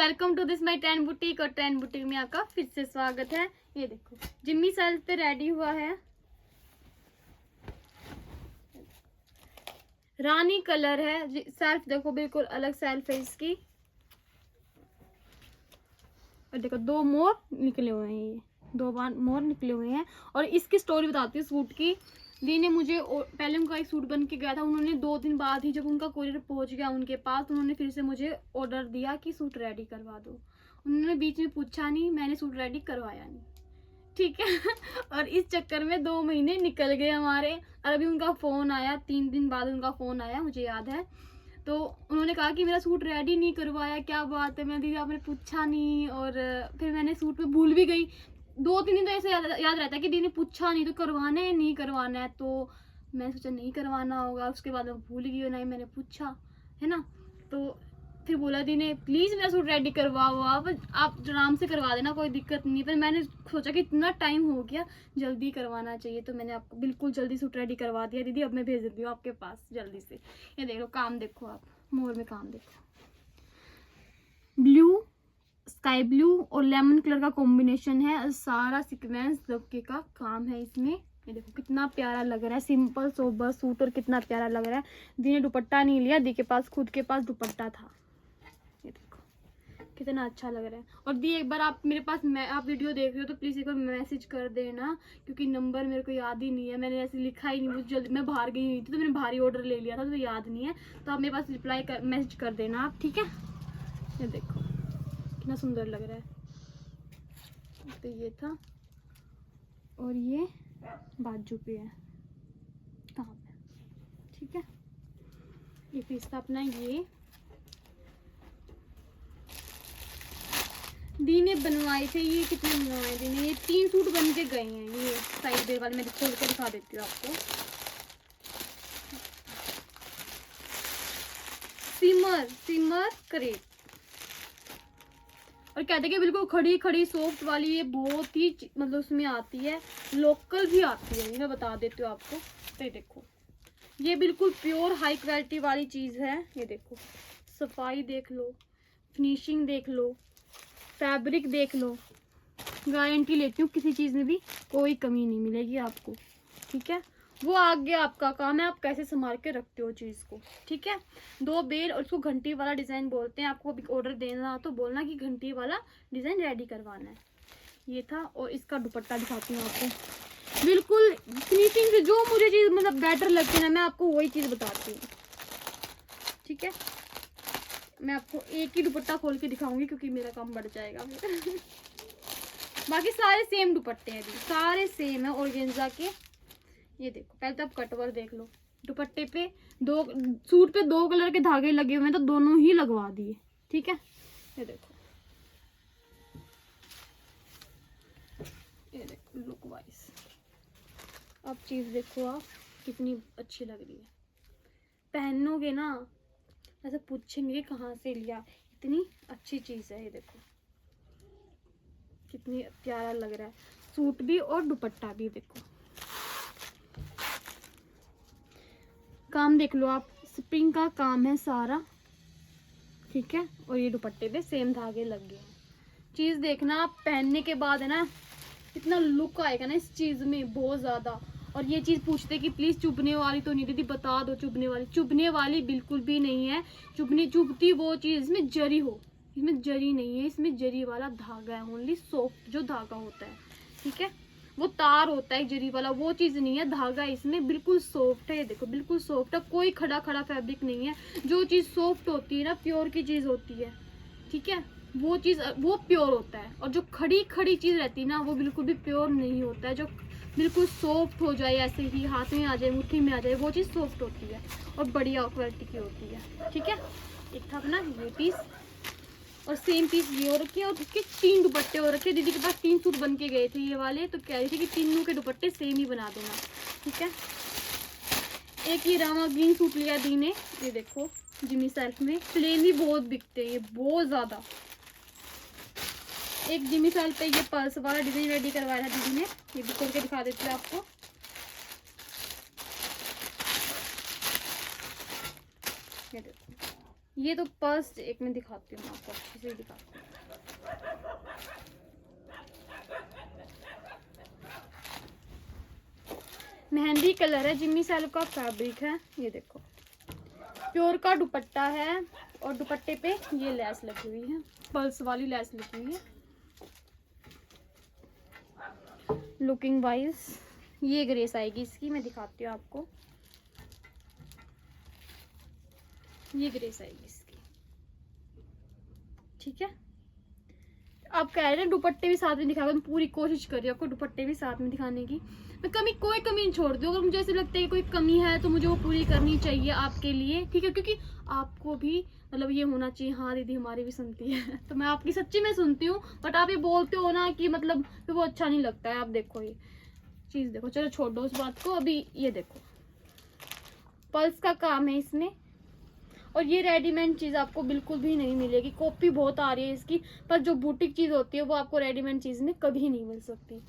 Welcome to this my trend boutique. और trend boutique में आपका फिर से स्वागत है। ये देखो जिम्मी सेल्फ पे रेडी हुआ है, रानी कलर है। सेल्फ देखो बिल्कुल अलग सेल्फ है इसकी। और देखो दो मोर निकले हुए हैं, ये दो बार मोर निकले हुए हैं। और इसकी स्टोरी बताती हूँ सूट की। दी ने मुझे पहले उनका एक सूट बन के गया था, उन्होंने 2 दिन बाद ही जब उनका कोरियर पहुंच गया उनके पास, उन्होंने फिर से मुझे ऑर्डर दिया कि सूट रेडी करवा दो। उन्होंने बीच में पूछा नहीं, मैंने सूट रेडी करवाया नहीं, ठीक है। और इस चक्कर में 2 महीने निकल गए हमारे। और अभी उनका फ़ोन आया, 3 दिन बाद उनका फ़ोन आया, मुझे याद है। तो उन्होंने कहा कि मेरा सूट रेडी नहीं करवाया, क्या बात है। मैं दीदी आपने पूछा नहीं। और फिर मैंने सूट पे भूल भी गई। 2-3 दिन तो ऐसे याद रहता है कि दीदी ने पूछा नहीं तो करवाना है नहीं करवाना है। तो मैंने सोचा नहीं करवाना होगा, उसके बाद मैं भूल गई और नहीं मैंने पूछा, है ना। तो फिर बोला दी ने प्लीज़ मेरा सूट रेडी करवाओ, आप आराम से करवा देना, कोई दिक्कत नहीं। पर मैंने सोचा कि इतना टाइम हो गया, जल्दी करवाना चाहिए, तो मैंने आपको बिल्कुल जल्दी सूट रेडी करवा दिया। दीदी अब मैं भेज देती हूँ आपके पास जल्दी से। ये देख लो काम, देखो आप मोर में काम देखो, ब्लू, स्काई ब्लू और लेमन कलर का कॉम्बिनेशन है। सारा सीक्वेंस दबके का काम है इसमें। ये देखो कितना प्यारा लग रहा है, सिंपल सोबर सूट और कितना प्यारा लग रहा है। दी ने दुपट्टा नहीं लिया, दी के पास खुद के पास दुपट्टा था। ये देखो कितना अच्छा लग रहा है। और दी एक बार आप मेरे पास आप वीडियो देख रहे हो तो प्लीज़ एक बार मैसेज कर देना, क्योंकि नंबर मेरे को याद ही नहीं है, मैंने ऐसे लिखा ही नहीं, मुझे जल्दी, मैं बाहर गई हुई थी तो मैंने भारी ऑर्डर ले लिया था तो याद नहीं है। तो आप मेरे पास रिप्लाई कर मैसेज कर देना आप, ठीक है। ये देखो कितना सुंदर लग रहा है। तो ये था, और ये बाजू पे है काम है, ठीक है। ये पीस था अपना। ये दी ने बनवाए थे, ये कितने बनवाए दी ने, ये 3 सूट बन के गए हैं। ये साइड बेल वाले मैं खोल के दिखा देती हूँ आपको। सिमर करेप, और कहते हैं कि बिल्कुल खड़ी खड़ी सॉफ्ट वाली, ये बहुत ही मतलब उसमें आती है, लोकल भी आती है, ये मैं बता देती हूँ आपको। तो ये देखो ये बिल्कुल प्योर हाई क्वालिटी वाली चीज़ है। ये देखो सफाई देख लो, फिनिशिंग देख लो, फैब्रिक देख लो। गारंटी लेती हूँ किसी चीज़ में भी कोई कमी नहीं मिलेगी आपको, ठीक है। वो आगे आपका काम है, आप कैसे संभाल के रखते हो चीज़ को, ठीक है। 2 बेल और उसको घंटी वाला डिज़ाइन बोलते हैं। आपको अभी ऑर्डर देना तो बोलना कि घंटी वाला डिज़ाइन रेडी करवाना है। ये था, और इसका दुपट्टा दिखाती हूँ आपको। बिल्कुल फिनिशिंग से जो मुझे चीज़ मतलब बेटर लगती है ना, मैं आपको वही चीज़ बताती हूँ, ठीक है। मैं आपको एक ही दुपट्टा खोल के दिखाऊंगी क्योंकि मेरा काम बढ़ जाएगा फिर। बाकी सारे सेम दुपट्टे हैं, सारे सेम है ऑर्गेन्जा के। ये देखो पहले तो आप कटवर्क देख लो, दुपट्टे पे 2 सूट पे 2 कलर के धागे लगे हुए हैं तो दोनों ही लगवा दिए, ठीक है। ये देखो, ये देखो लुक वाइज आप चीज़ देखो, आप कितनी अच्छी लग रही है। पहनोगे ना ऐसे पूछेंगे कहाँ से लिया, इतनी अच्छी चीज़ है। ये देखो कितनी प्यारा लग रहा है सूट भी और दुपट्टा भी। देखो काम देख लो आप, स्प्रिंग का काम है सारा, ठीक है। और ये दुपट्टे पे सेम धागे लग गए हैं। चीज़ देखना आप पहनने के बाद, है ना, इतना लुक आएगा ना इस चीज़ में बहुत ज़्यादा। और ये चीज़ पूछते कि प्लीज़ चुभने वाली तो नहीं दीदी, बता दो चुभने वाली बिल्कुल भी नहीं है। चुभती वो चीज़ इसमें जरी हो, इसमें जरी नहीं है, इसमें जरी वाला धागा है, ओनली सॉफ्ट जो धागा होता है, ठीक है। वो तार होता है जरी वाला, वो चीज़ नहीं है, धागा इसमें बिल्कुल सॉफ्ट है। ये देखो बिल्कुल सॉफ्ट है, कोई खड़ा फैब्रिक नहीं है। जो चीज़ सॉफ्ट होती है ना, प्योर की चीज़ होती है, ठीक है, वो चीज़ वो प्योर होता है। और जो खड़ी चीज़ रहती है ना, वो बिल्कुल भी प्योर नहीं होता है। जो बिल्कुल सॉफ्ट हो जाए, ऐसे ही हाथ में आ जाए, मुट्ठी में आ जाए, वो चीज़ सॉफ्ट होती है और बढ़िया क्वालिटी की होती है, ठीक है। एक था अपना ये पीस, और सेम पीस ये हो रखे, और उसके 3 दुपट्टे हो रखे। दीदी के पास 3 सूट बन के गए थे ये वाले, तो कह रही थी कि तीनों के दुपट्टे सेम ही बना देना, ठीक है। एक ये रामा ग्रीन सूट लिया दी ने, ये देखो जिमी सेल्फ में, प्लेन भी बहुत बिकते हैं ये, बहुत ज़्यादा। एक जिमी सेल्फ पे ये पर्स वाला डिजाइन रेडी करवाया था दीदी ने, ये भी खोल के दिखा देती हूँ आपको। ये देखो ये तो पर्स एक में दिखाती हूँ आपको, अच्छे से दिखाती हूँ। मेहंदी कलर है, जिम्मी सैलो का फैब्रिक है। ये देखो प्योर का दुपट्टा है और दुपट्टे पे ये लेस लगी हुई है, पल्स वाली लेस लगी हुई है। लुकिंग वाइज ये ग्रेस आएगी इसकी, मैं दिखाती हूँ आपको। ये ग्रेस आएगी इसकी, ठीक है। आप कह रहे हैं दुपट्टे भी साथ में दिखाओ, मैं पूरी कोशिश कर रही हूँ आपको दुपट्टे भी साथ में दिखाने की। मैं कोई कमी नहीं छोड़ दूँ। अगर मुझे ऐसे लगता है कि कोई कमी है तो मुझे वो पूरी करनी चाहिए आपके लिए, ठीक है। क्योंकि आपको भी मतलब ये होना चाहिए, हाँ दीदी हमारी भी सुनती है तो मैं आपकी सच्ची में सुनती हूँ, बट आप ये बोलते हो ना कि मतलब वो अच्छा नहीं लगता है। आप देखो ये चीज़ देखो, चलो छोड़ दो उस बात को। अभी ये देखो पल्स का काम है इसमें, और ये रेडीमेड चीज़ आपको बिल्कुल भी नहीं मिलेगी। कॉपी बहुत आ रही है इसकी, पर जो बुटीक चीज़ होती है वो आपको रेडीमेड चीज़ में कभी नहीं मिल सकती,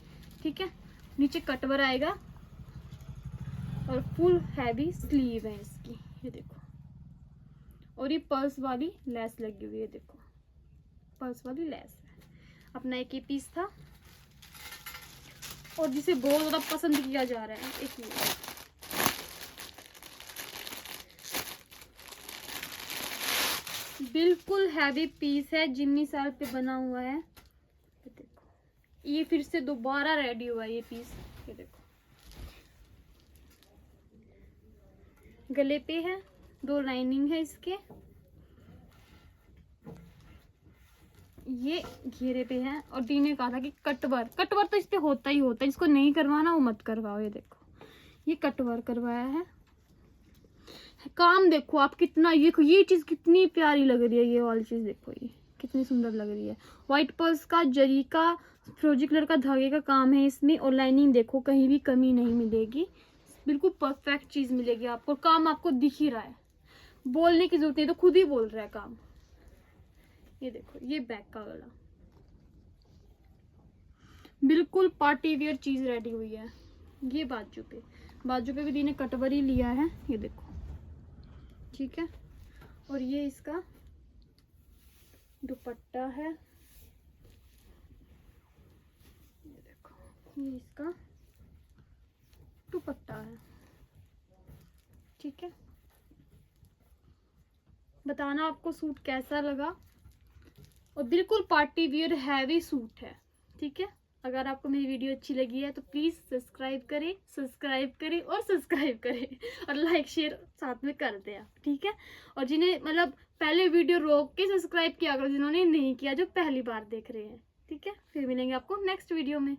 ठीक है। नीचे कटवर आएगा और फुल हैवी स्लीव है इसकी, ये देखो। और ये पर्स वाली लेस लगी हुई है, देखो पर्स वाली लेस है। अपना एक ही पीस था और जिसे बहुत ज़्यादा पसंद किया जा रहा है। एक मिनट, बिल्कुल हैवी पीस है, जिम्मी सैल पे बना हुआ है। ये देखो ये फिर से दोबारा रेडी हुआ है ये पीस, ये देखो। गले पे है, 2 लाइनिंग है इसके, ये घेरे पे है। और डी ने कहा था कि कटवर तो इस पे होता ही होता है, इसको नहीं करवाना वो मत करवाओ। ये देखो ये कटवर करवाया है। काम देखो आप कितना, ये चीज कितनी प्यारी लग रही है। ये वाली चीज देखो, ये कितनी सुंदर लग रही है। व्हाइट पर्स का जरी का फिरोजी कलर का धागे का काम है इसमें, और लाइनिंग देखो कहीं भी कमी नहीं मिलेगी, बिल्कुल परफेक्ट चीज मिलेगी आपको। काम आपको दिख ही रहा है, बोलने की जरूरत नहीं, तो खुद ही बोल रहा है काम। ये देखो ये बैक का गला, बिल्कुल पार्टी वियर चीज रेडी हुई है। ये बाजू पे भी दी ने कटवर ही लिया है, ये देखो, ठीक है। और ये इसका दुपट्टा है, ये देखो ये इसका दुपट्टा है, ठीक है। बताना आपको सूट कैसा लगा। और बिल्कुल पार्टी वियर हैवी सूट है, ठीक है। अगर आपको मेरी वीडियो अच्छी लगी है तो प्लीज़ सब्सक्राइब करें और लाइक शेयर साथ में कर दें आप, ठीक है। और जिन्हें मतलब पहले वीडियो रोक के सब्सक्राइब किया करो, जिन्होंने नहीं किया, जो पहली बार देख रहे हैं, ठीक है। फिर मिलेंगे आपको नेक्स्ट वीडियो में।